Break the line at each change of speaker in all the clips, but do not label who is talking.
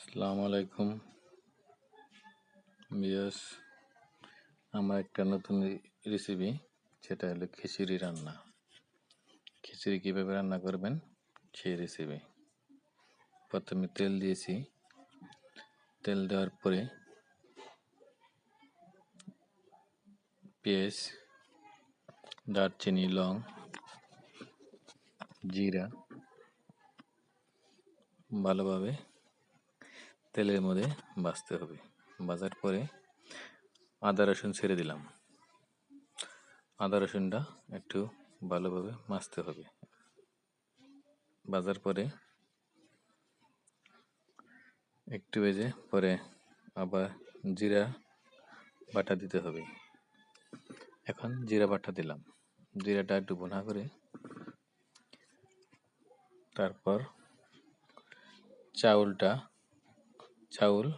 আসসালামু আলাইকুম বিয়স। আমার একটা নতুন রেসিপি, সেটা হলো খিচুড়ি রান্না। খিচুড়ি কীভাবে রান্না করবেন সেই রেসিপি। প্রথমে তেল দিয়েছি, তেল দেওয়ার পরে পেঁয়াজ, দারচিনি, লং, জিরা ভালোভাবে তেলের মধ্যে ভাজতে হবে। ভাজার পরে আদা রসুন ছেড়ে দিলাম। আদা রসুনটা একটু ভালোভাবে ভাজতে হবে। ভাজার পরে একটু ভেজে পরে আবার জিরা বাটা দিতে হবে। এখন জিরা বাটা দিলাম, জিরাটা একটু ভুনা করে তারপর চাউল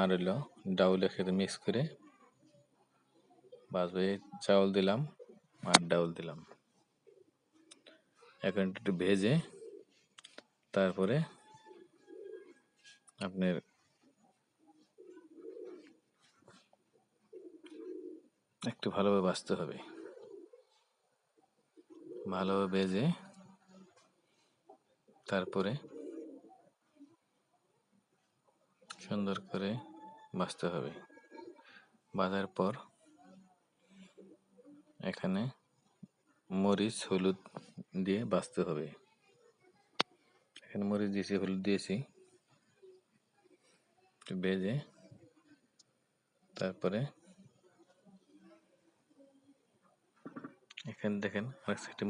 আর ডাউল একসাথে মিক্স করে ভাজবে। চাউল দিলাম আর ডাউল দিলাম। এখন একটু ভেজে তারপরে আপনার একটু ভালোভাবে ভাজতে হবে। ভালোভাবে ভেজে তারপরে সুন্দর করে ভাজতে হবে। ভাজার পর এখানে মরিচ হলুদ দিয়ে ভাজতে হবে। এখানে মরিচ দিয়েছি, হলুদ দিয়েছি, একটু ভেজে তারপরে এখানে দেখেন আরেক সাইডে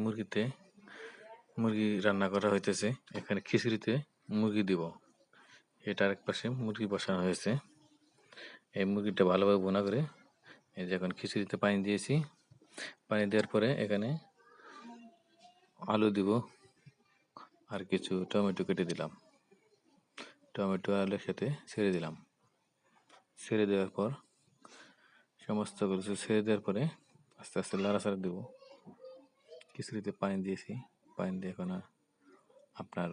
মুরগি রান্না করা হইতেছে। এখানে খিচুড়িতে মুরগি দিব, এটা আরেক পাশে মুরগি বসানো হয়েছে। এই মুরগিটা ভালোভাবে ভুনা করে এই যে এখন খিচুড়িতে পানি দিয়েছি। পানি দেওয়ার পরে এখানে আলু দিব আর কিছু টমেটো কেটে দিলাম। টমেটো আলুর সাথে ছেড়ে দিলাম। ছেড়ে দেওয়ার পর সমস্ত কিছু ছেড়ে দেওয়ার পরে আস্তে আস্তে লাড়াচাড়া দেবো। খিচুড়িতে পানি দিয়েছি, পানি দিয়ে এখন আপনার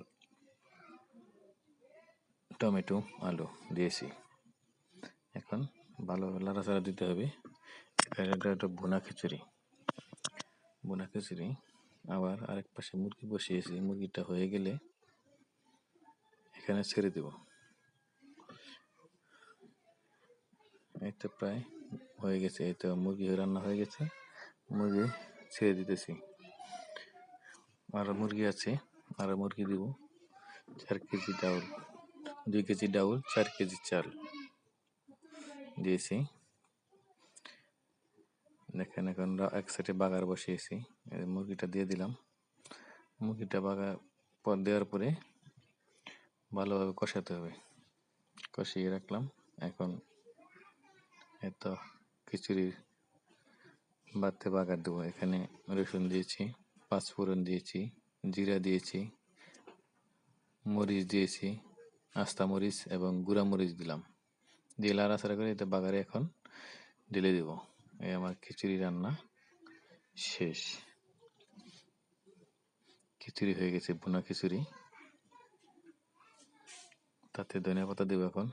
টমেটো আলু দিয়েছি। এখন ভালোভাবে লাড়াচাড়া দিতে হবে। এটা একটা ভুনা খিচুড়ি। আবার আরেক পাশে মুরগি বসিয়েছি। মুরগিটা হয়ে গেলে এখানে ছেড়ে দেব। এই তো প্রায় হয়ে গেছে, এই তো মুরগি রান্না হয়ে গেছে। মুরগি ছেড়ে দিতেছি। আরো মুরগি আছে, আরো মুরগি দিব। 4 কেজি ডাউল, 2 কেজি ডাউল, 4 কেজি চাল দিয়েছি। দেখেন এখন এক সাইডে বাগার বসিয়েছি, মুরগিটা দিয়ে দিলাম। মুরগিটা বাগার দেওয়ার পরে ভালোভাবে কষাতে হবে। কষিয়ে রাখলাম। এখন এত খিচুড়ি বাড়তে বাগার দেবো। এখানে রসুন দিয়েছি, পাঁচফোড়ন দিয়েছি, জিরা দিয়েছি, মরিচ দিয়েছি, আস্তা মরিচ এবং গুঁড়া মরিচ দিলাম। দিয়ে লাড়াচাড়া করে এতে বাগারে এখন ঢেলে দেব। এই আমার খিচুড়ি রান্না শেষ। খিচুড়ি হয়ে গেছে, ভুনা খিচুড়ি। তাতে ধনিয়া পাতা দেবো। এখন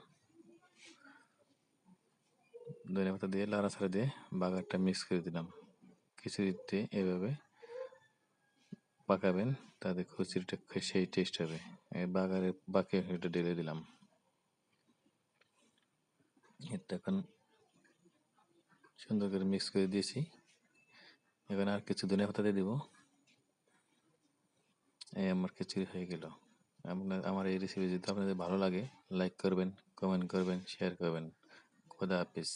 ধনিয়া পাতা দিয়ে লাড়াচাড়া দিয়ে বাগারটা মিক্স করে দিলাম। খিচুড়িতে এভাবে পাকাবেন, তাতে খিচুড়িটা সেই টেস্ট হবে। এই বাগারে বাকি এটা ঢেলে দিলাম। এটা এখন সুন্দর করে মিক্স করে দিয়েছি। এখন আর কিছু ধনিয়া পাতা দিয়ে দিব। এই আমার খিচুড়ি হয়ে গেল। আমার এই রেসিপি যদি আপনাদের ভালো লাগে, লাইক করবেন, কমেন্ট করবেন, শেয়ার করবেন। খোদা হাফিজ।